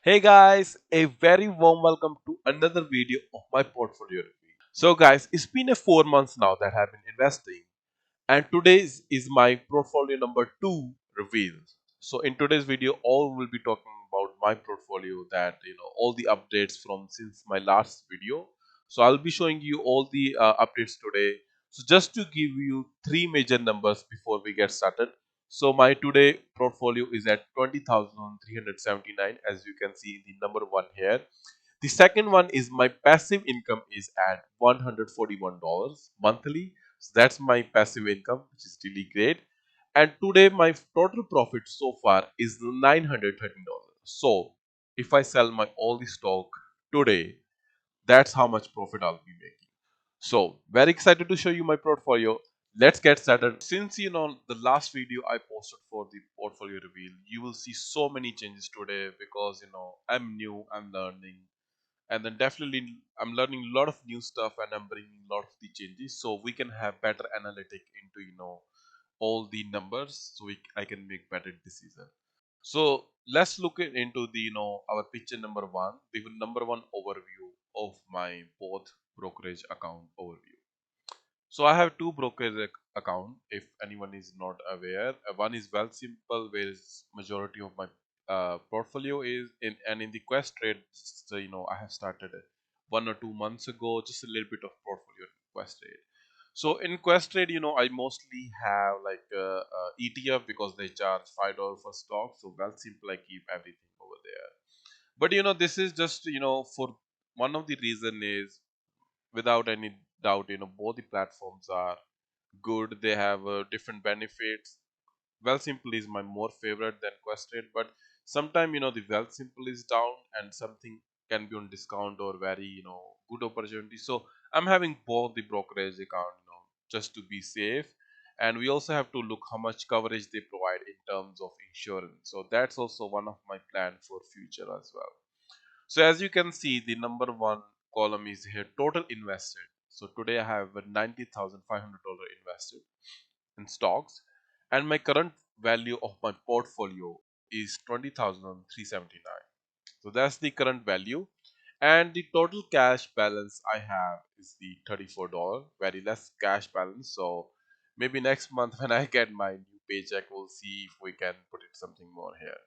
Hey guys, a very warm welcome to another video of my portfolio review. So guys, it's been a 4 months now that I've been investing, and today's is my portfolio number 2 reveal. So in today's video, all will be talking about my portfolio, that all the updates from since my last video. So I'll be showing you all the updates today. So just to give you three major numbers before we get started. So my today portfolio is at 20,379, as you can see in the number one here. The second one is my passive income is at $141 monthly. So that's my passive income, which is really great. And today my total profit so far is $913. So if I sell my all the stock today, that's how much profit I'll be making. So very excited to show you my portfolio. Let's get started. Since the last video I posted for the portfolio reveal, you will see so many changes today because I'm new, I'm learning, and then definitely I'm learning a lot of new stuff, and I'm bringing a lot of the changes so we can have better analytic into all the numbers, so I can make better decision. So let's look into the our picture number one, the number one overview of my both brokerage account overview. So I have two brokerage account. If anyone is not aware, one is Wealthsimple, where is majority of my portfolio is in, and in the Questrade, so I have started it 1 or 2 months ago, just a little bit of portfolio in Questrade. So in Questrade, I mostly have like ETF because they charge $5 for stock. So Wealthsimple, I keep everything over there. But this is just for one of the reason is, without any doubt, both the platforms are good. They have different benefits. Wealthsimple is my more favorite than Questrade, but sometimes the Wealthsimple is down and something can be on discount or very good opportunity. So I'm having both the brokerage account, just to be safe. And we also have to look how much coverage they provide in terms of insurance. So that's also one of my plan for future as well. So as you can see, the number one column is here, total invested. So today I have $90,500 invested in stocks, and my current value of my portfolio is 20,379. So that's the current value, and the total cash balance I have is the $34. Very less cash balance. So maybe next month when I get my new paycheck, we'll see if we can put it something more here.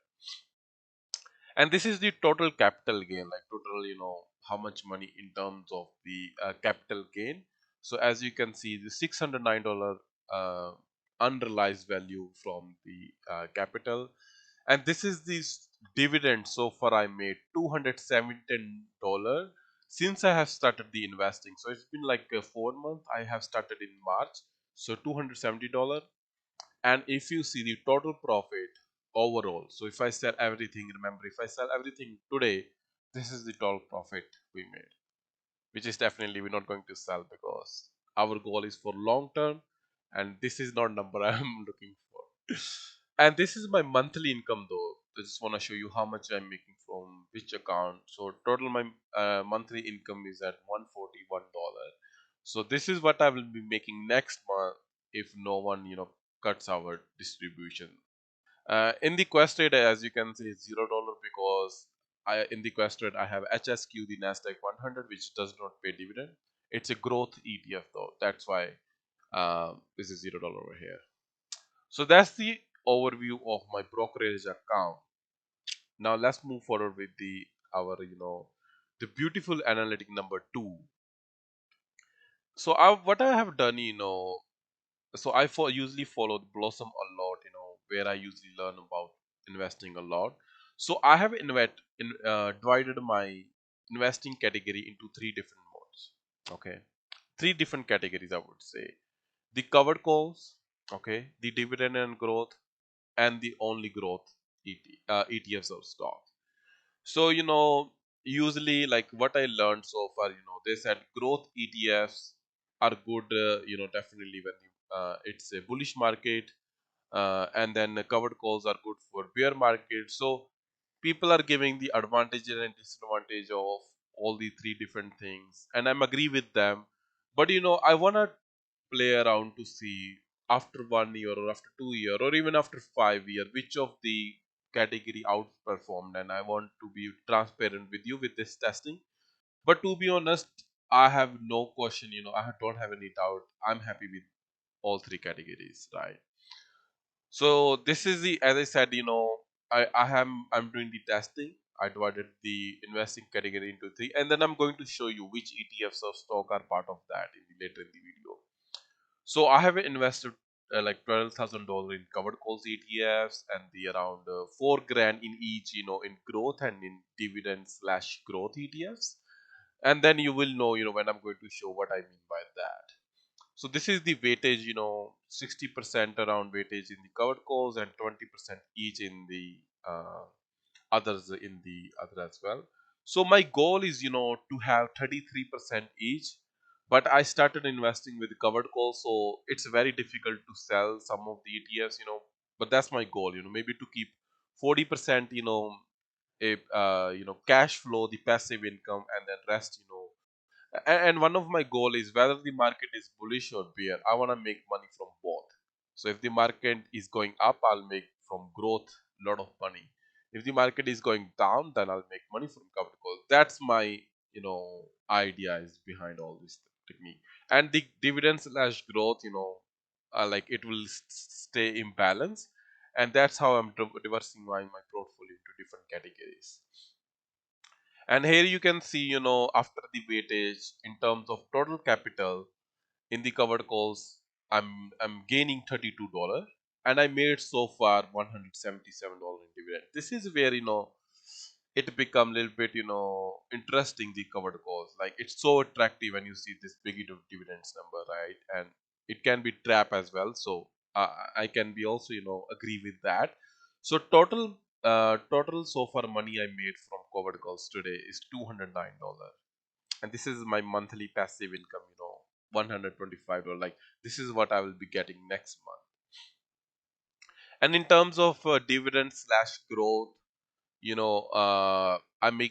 And this is the total capital gain, like total, how much money in terms of the capital gain. So as you can see, the $609 unrealized value from the capital. And this is the dividend. So far I made $217 since I have started the investing. So it's been like 4 months. I have started in March, so $270. And if you see the total profit overall, so if I sell everything, remember, if I sell everything today, this is the total profit we made, which is definitely we're not going to sell because our goal is for long term, and this is not number I'm looking for. And this is my monthly income though. I just want to show you how much I'm making from which account. So total my monthly income is at $141. So this is what I will be making next month if no one cuts our distribution. In the Questrade, as you can see, it's $0 because in the Questrade I have HSQ, the Nasdaq 100, which does not pay dividend. It's a growth ETF though. That's why this is $0 over here. So that's the overview of my brokerage account. Now let's move forward with the our the beautiful analytic number two. So what I have done, so usually follow the Blossom a lot, where I usually learn about investing a lot. So I have divided my investing category into three different modes. Okay, three different categories I would say: the covered calls, okay, the dividend and growth, and the only growth ETFs or stocks. So usually like what I learned so far, they said growth ETFs are good, definitely when it's a bullish market, and then the covered calls are good for bear market. So people are giving the advantage and disadvantage of all the three different things, and I'm agree with them. But I wanna play around to see after 1 year or after 2 year or even after 5 year which of the category outperformed, and I want to be transparent with you with this testing. But to be honest, I have no question, don't have any doubt. I'm happy with all three categories, right? So this is the, as I said, I'm doing the testing. I divided the investing category into three, and then I'm going to show you which ETFs or stock are part of that later in the video. So I have invested like $12,000 in covered calls ETFs and the around 4 grand in each, in growth and in dividend slash growth ETFs. And then you will know, when I'm going to show what I mean by that. So this is the weightage, 60% around weightage in the covered calls and 20% each in the others in the other as well. So my goal is, to have 33% each, but I started investing with covered calls, so it's very difficult to sell some of the ETFs, but that's my goal, maybe to keep 40%, cash flow, the passive income, and then rest, and one of my goal is whether the market is bullish or bear, I want to make money from both. So if the market is going up, I'll make from growth a lot of money. If the market is going down, then I'll make money from covered calls. That's my, idea is behind all this technique. And the dividend slash growth, like it will stay in balance, and that's how I'm diversifying my portfolio into different categories. And here you can see, after the weightage in terms of total capital in the covered calls, I'm gaining $32, and I made so far $177 in dividend. This is where, it become a little bit, interesting, the covered calls. Like it's so attractive when you see this big dividends number, right? And it can be trap as well. So I can be also, agree with that. So total so far money I made from covered calls today is $209, and this is my monthly passive income, $125. Like this is what I will be getting next month. And in terms of dividend slash growth, I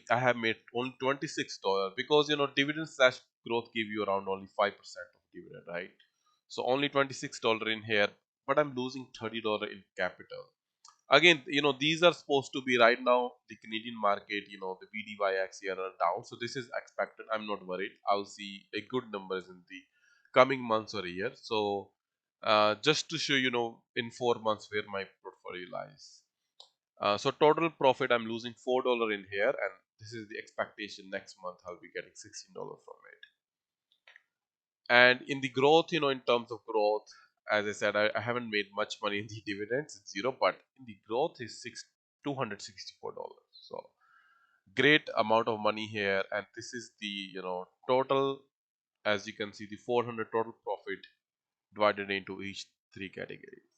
have made only $26, because dividend slash growth give you around only 5% of dividend, right? So only $26 in here, but I'm losing $30 in capital. Again, these are supposed to be right now the Canadian market, the BDYX here are down, so this is expected. I'm not worried. I'll see a good numbers in the coming months or a year. So just to show, in 4 months where my portfolio lies. So total profit, I'm losing $4 in here, and this is the expectation. Next month I'll be getting $16 from it. And in the growth, in terms of growth, as I said, I haven't made much money in the dividends, it's zero, but in the growth is $264. So great amount of money here, and this is the, total, as you can see, the 400 total profit divided into each three categories.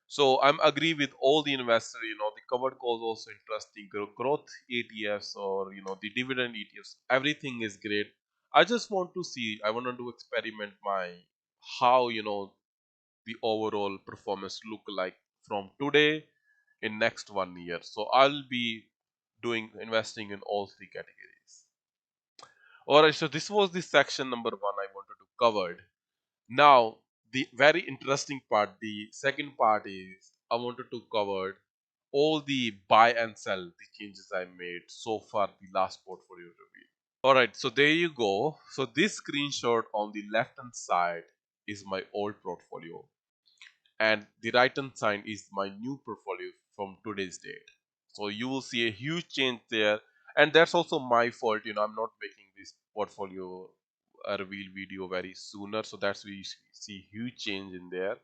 So I'm agree with all the investors, the covered calls also interesting, growth ETFs, or the dividend ETFs, everything is great. I just want to see, I want to experiment my how, the overall performance look like from today in next 1 year. So I'll be doing investing in all three categories. Alright, so this was the section number one I wanted to cover. Now, the very interesting part, the second part is I wanted to cover all the buy and sell, the changes I made so far, the last portfolio review. Alright, so there you go. So this screenshot on the left hand side is my old portfolio, and the right hand side is my new portfolio from today's date. So you will see a huge change there, and that's also my fault. I'm not making this portfolio reveal video very sooner, so that's why you see huge change in there.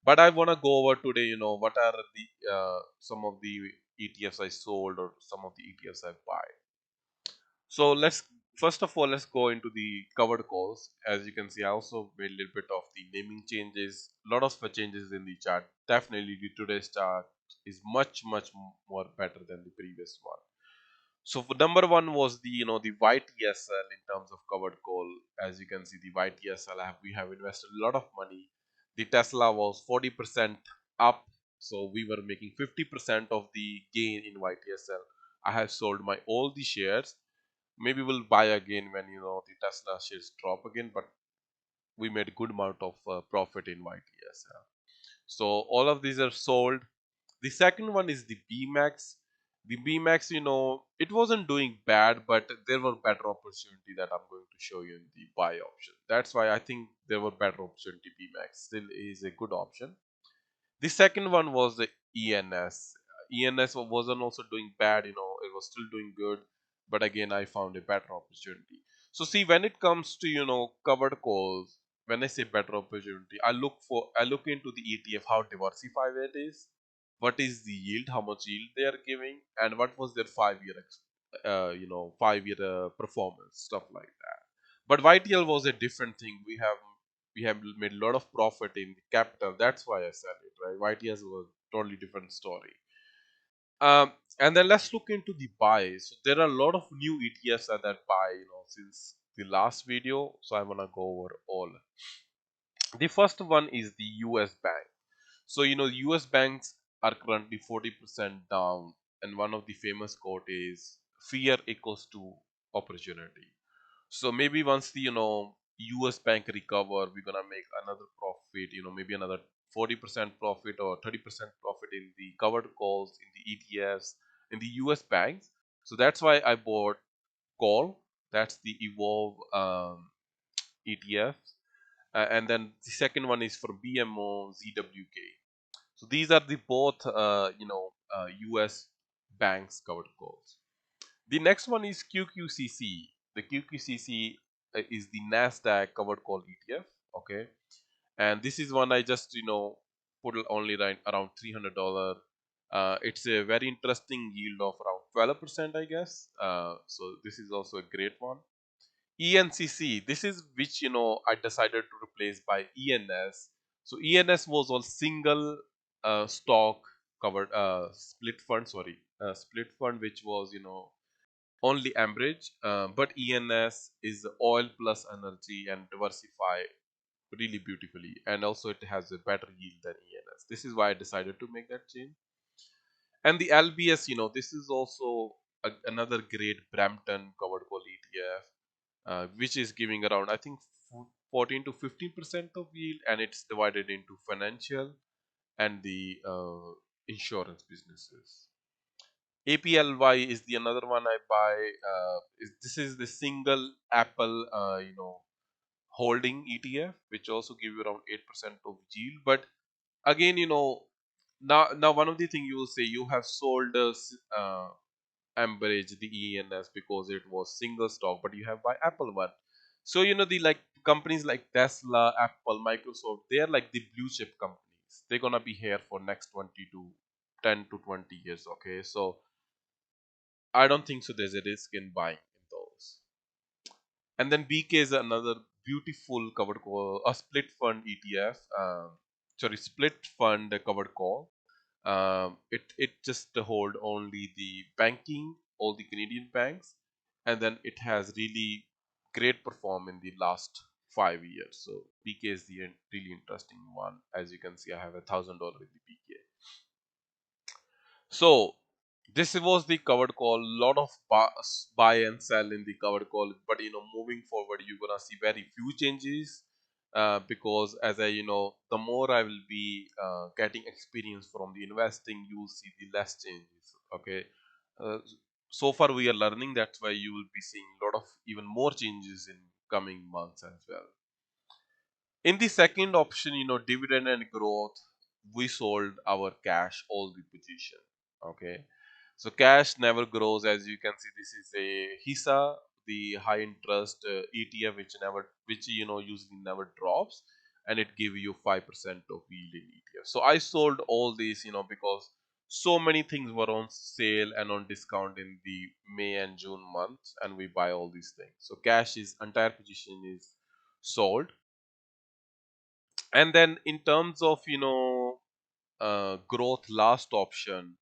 But I want to go over today, what are the some of the ETFs I sold or some of the ETFs I buy. So let's first of all let's go into the covered calls. As you can see, I also made a little bit of the naming changes, a lot of changes in the chart. Definitely the today's chart is much more better than the previous one. So for number one was the, the YTSL in terms of covered call. As you can see, the YTSL we have invested a lot of money. The Tesla was 40% up, so we were making 50% of the gain in YTSL. I have sold my all the shares. Maybe we'll buy again when, the Tesla shares drop again, but we made a good amount of profit in YTSL. So all of these are sold. The second one is the BMAX. The BMAX, it wasn't doing bad, but there were better opportunity that I'm going to show you in the buy option. That's why I think there were better opportunity. BMAX still is a good option. The second one was the ENS. ENS wasn't also doing bad, it was still doing good, but again, I found a better opportunity. So see, when it comes to covered calls, when I say better opportunity, I look into the ETF, how diversified it is, what is the yield, how much yield they are giving, and what was their 5 year, 5 year performance, stuff like that. But YTL was a different thing. We have made a lot of profit in the capital. That's why I said it, right? YTS was a totally different story. And then let's look into the buy. So there are a lot of new ETFs that buy, since the last video. So I wanna go over all. The first one is the US bank. So US banks are currently 40% down, and one of the famous quote is fear equals to opportunity. So maybe once the US bank recover, we're gonna make another profit, maybe another 40% profit or 30% profit in the covered calls, in the ETFs, in the US banks. So that's why I bought call. That's the Evolve ETF. And then the second one is for BMO ZWK. So these are the both US banks covered calls. The next one is QQCC. The QQCC is the Nasdaq covered call ETF. Okay, and this is one I just put only right around $300. It's a very interesting yield of around 12%, I guess. So this is also a great one. ENCC. This is which I decided to replace by ENS. So ENS was on single stock covered split fund. Sorry, split fund, which was only Ambridge, but ENS is oil plus energy and diversify really beautifully, and also it has a better yield than ENS. This is why I decided to make that change. And the LBS, this is also another great Brampton covered call ETF, which is giving around I think 14 to 15% of yield, and it's divided into financial and the insurance businesses. APLY is the another one I buy. This is the single Apple, holding ETF, which also give you around 8% of yield. But again, now one of the thing you will say, you have sold Ambridge, the ENS, because it was single stock, but you have buy Apple one. So the like companies like Tesla, Apple, Microsoft, they are like the blue chip companies. They're gonna be here for next 20 to 10 to 20 years. Okay, so I don't think so there's a risk in buying in those. And then BK is another beautiful covered call, a split fund ETF. Sorry, split fund covered call. It just hold only the banking, all the Canadian banks, and then it has really great perform in the last 5 years. So BK is the really interesting one. As you can see, I have $1,000 in the BK. So this was the covered call. Lot of buy and sell in the covered call, but moving forward, you're gonna see very few changes, because as I the more I will be getting experience from the investing, you will see the less changes. Okay, uh, so far we are learning. That's why you will be seeing a lot of even more changes in coming months as well. In the second option, dividend and growth, we sold our cash, all the position. Okay. So cash never grows. As you can see, this is a HISA, the high interest ETF, which usually never drops, and it give you 5% of yield in ETF. So I sold all these, because so many things were on sale and on discount in the May and June months, and we buy all these things. So cash is entire position is sold. And then in terms of growth last option,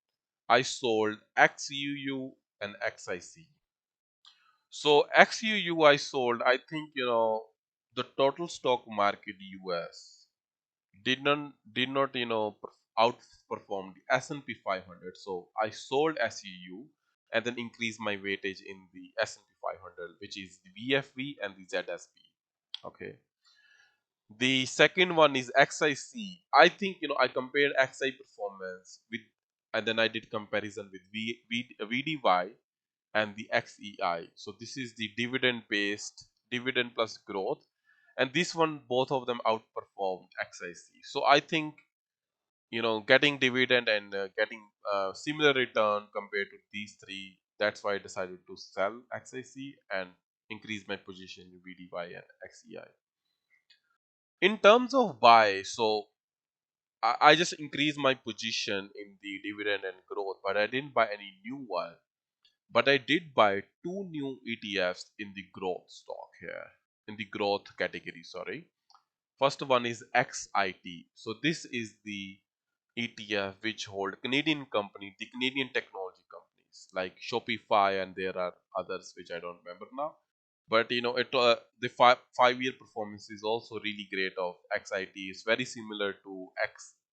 I sold XUU and XIC. So XUU I sold, I think the total stock market US did not outperform the S&P 500. So I sold SUU and then increased my weightage in the S&P 500, which is the VFV and the ZSP. Okay. The second one is XIC. I think I compared XI performance with and then I did comparison with VDY and the XEI. So this is the dividend based, dividend plus growth, and this one, both of them outperformed XIC. So I think, getting dividend and getting similar return compared to these three, that's why I decided to sell XIC and increase my position in VDY and XEI. In terms of buy, so I just increased my position in the dividend and growth, but I didn't buy any new one. But I did buy two new ETFs in the growth stock here, in the growth category, sorry. First one is XIT. So this is the ETF which hold Canadian company, the Canadian technology companies like Shopify, and there are others which I don't remember now. But the five-year performance is also really great of XIT. It's very similar to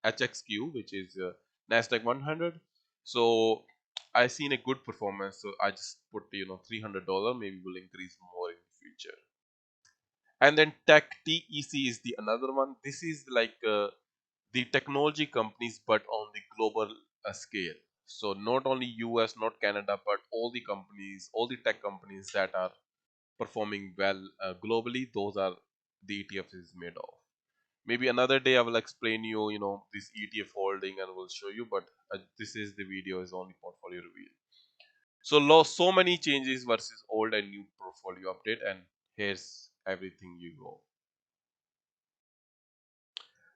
HXQ, which is Nasdaq 100. So I seen a good performance, so I just put $300. Maybe will increase more in the future. And then TEC is the another one. This is like the technology companies, but on the global scale. So not only US, not Canada, but all the companies, all the tech companies that are performing well globally, those are the ETF is made of. Maybe another day I will explain this ETF holding and will show you, but this is the video is only portfolio reveal. So so many changes versus old and new portfolio update, and here's everything you go.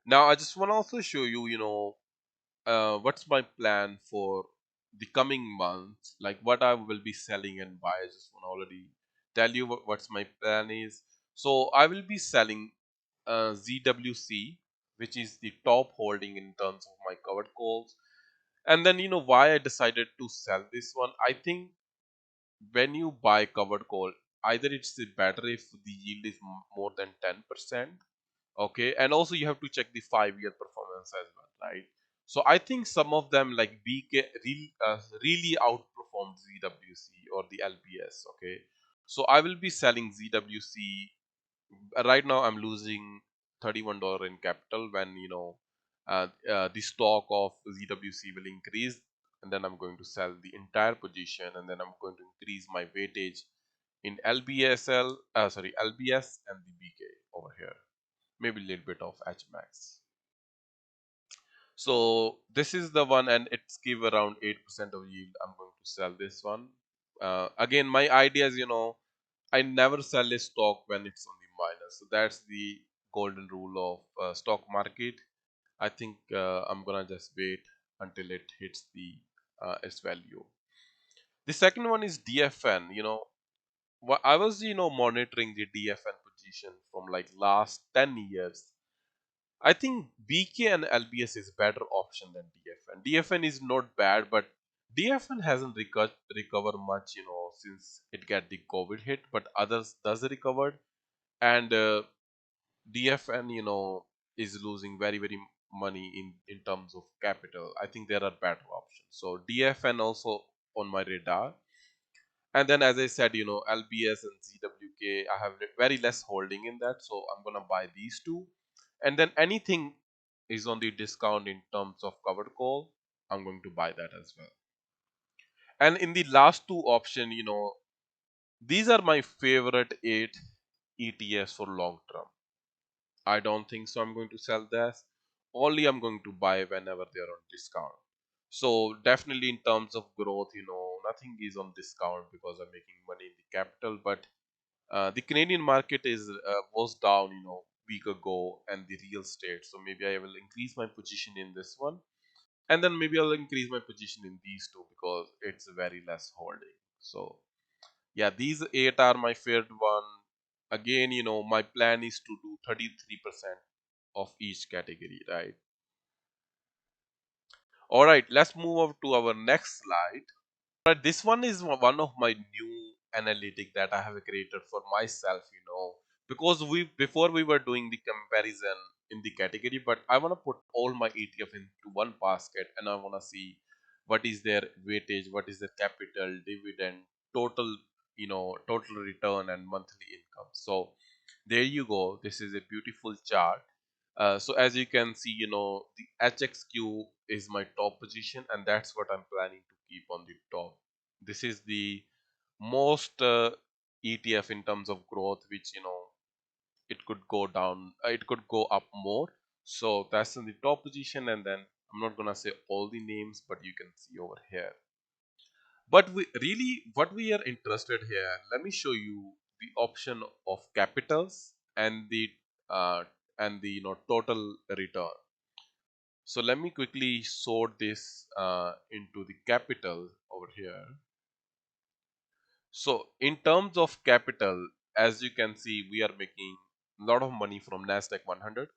Now I just want to also show you, what's my plan for the coming months, like what I will be selling and buy. I just want to already tell you what's my plan is. So I will be selling ZWC, which is the top holding in terms of my covered calls. And then why I decided to sell this one. I think when you buy covered call, either it's better if the yield is more than 10%. Okay, and also you have to check the 5-year performance as well, right? So I think some of them like BK really outperformed ZWC or the LBS. Okay, so I will be selling ZWC. Right now I'm losing $31 in capital. When the stock of ZWC will increase, and then I'm going to sell the entire position, and then I'm going to increase my weightage in LBS and the BK over here, maybe a little bit of HMAX. So this is the one, and it's give around 8% of yield. I'm going to sell this one. Again, my idea is, I never sell a stock when it's on the minus. So that's the golden rule of stock market. I think I'm gonna just wait until it hits the its value. The second one is DFN. I was monitoring the DFN position from like last 10 years. I think BK and LBS is better option than DFN. DFN is not bad, but DFN hasn't recovered much, since it get the COVID hit, but others does recovered, and DFN, is losing very very money in terms of capital. I think there are better options. So DFN also on my radar. And then, as I said, LBS and ZWK, I have very less holding in that, so I'm gonna buy these two. And then anything is on the discount in terms of covered call, I'm going to buy that as well. And in the last two option, these are my favorite 8 ETFs for long term. I don't think so I'm going to sell this. Only I'm going to buy whenever they're on discount. So definitely in terms of growth, nothing is on discount because I'm making money in the capital. But the Canadian market is was down, week ago, and the real estate. So maybe I will increase my position in this one, and then maybe I'll increase my position in these two because it's very less holding. So yeah, these 8 are my favorite one. Again, my plan is to do 33% of each category, right? All right, let's move over to our next slide. But this one is one of my new analytic that I have created for myself, because we before we were doing the comparison in the category, but I want to put all my ETF into one basket, and I want to see what is their weightage, what is the capital, dividend, total, total return and monthly income. So there you go. This is a beautiful chart. So as you can see, the HXQ is my top position, and that's what I'm planning to keep on the top. This is the most ETF in terms of growth, which it could go down, it could go up more. So that's in the top position, and then I'm not gonna say all the names, but you can see over here. But we really, what we are interested here, let me show you the option of capitals uh, and the total return. So let me quickly sort this into the capital over here. So in terms of capital, as you can see, we are making a lot of money from Nasdaq 100,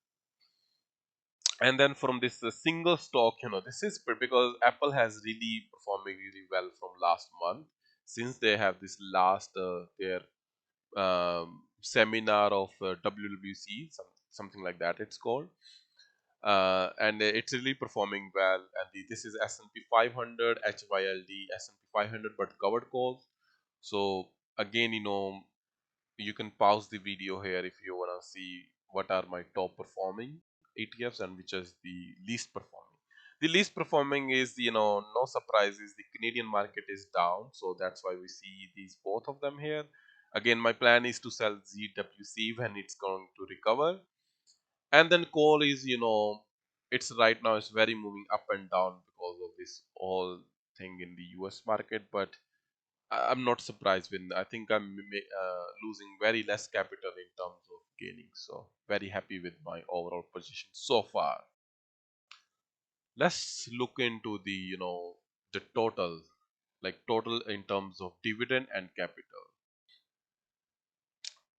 and then from this single stock, this is because Apple has really performing really well from last month, since they have this last their seminar of WWC, something like that it's called, and it's really performing well. And this is S&P 500 HYLD S&P 500 but covered calls. So again, you can pause the video here if you want to see what are my top performing ETFs and which is the least performing. The least performing is, no surprises, the Canadian market is down, so that's why we see these both of them here. Again, my plan is to sell ZWC when it's going to recover. And then coal is, it's right now it's very moving up and down because of this whole thing in the US market. But I'm not surprised when I think I'm losing very less capital in terms of gaining. So very happy with my overall position so far. Let's look into the the total, like total in terms of dividend and capital.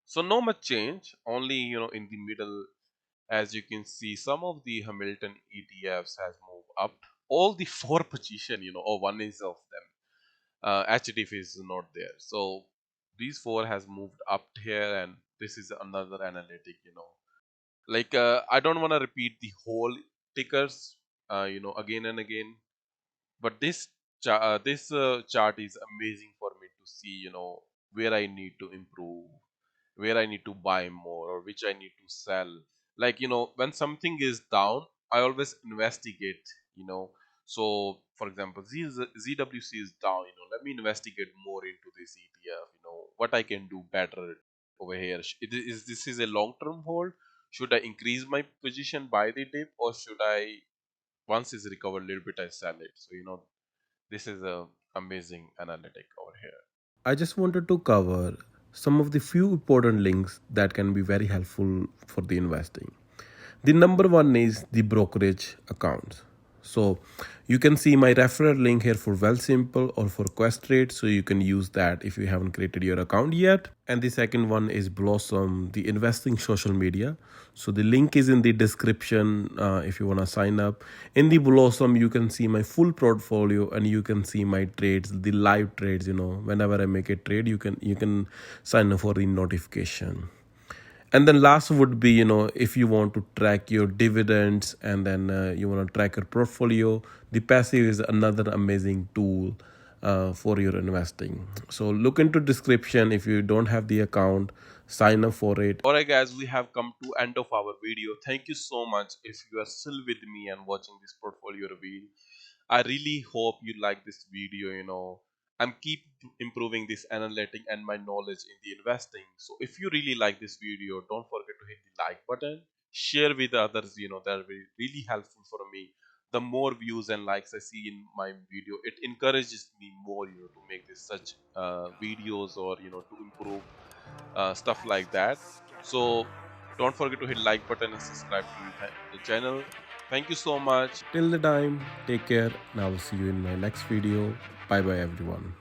So no much change, only in the middle. As you can see, some of the Hamilton ETFs has moved up. All the four position, or one is of them. HDF is not there. So these four has moved up here, and this is another analytic. Like I don't want to repeat the whole tickers, again and again. But this chart is amazing for me to see, where I need to improve, where I need to buy more, or which I need to sell. Like, when something is down, I always investigate, you know. So, for example, ZWC is down, let me investigate more into this ETF, what I can do better over here. This is a long-term hold? Should I increase my position by the dip, or should I, once it's recovered a little bit, I sell it? So, this is a amazing analytic over here. I just wanted to cover some of the few important links that can be very helpful for the investing. The number one is the brokerage accounts. So you can see my referral link here for Wealthsimple or for Questrade. So you can use that if you haven't created your account yet. And the second one is Blossom, the investing social media. So the link is in the description if you want to sign up. In the Blossom, you can see my full portfolio and you can see my trades, the live trades. Whenever I make a trade, you can sign up for the notification. And then last would be, if you want to track your dividends and then you want to track your portfolio, the passive is another amazing tool for your investing. So look into description. If you don't have the account, sign up for it. Alright guys, we have come to end of our video. Thank you so much if you are still with me and watching this portfolio reveal. I really hope you like this video, I'm keep improving this analytic and my knowledge in the investing. So if you really like this video, don't forget to hit the like button, share with others, that will be really helpful for me. The more views and likes I see in my video, it encourages me more, to make this such videos, or to improve stuff like that. So don't forget to hit like button and subscribe to the channel. Thank you so much. Till the time, take care and I will see you in my next video. Bye bye everyone.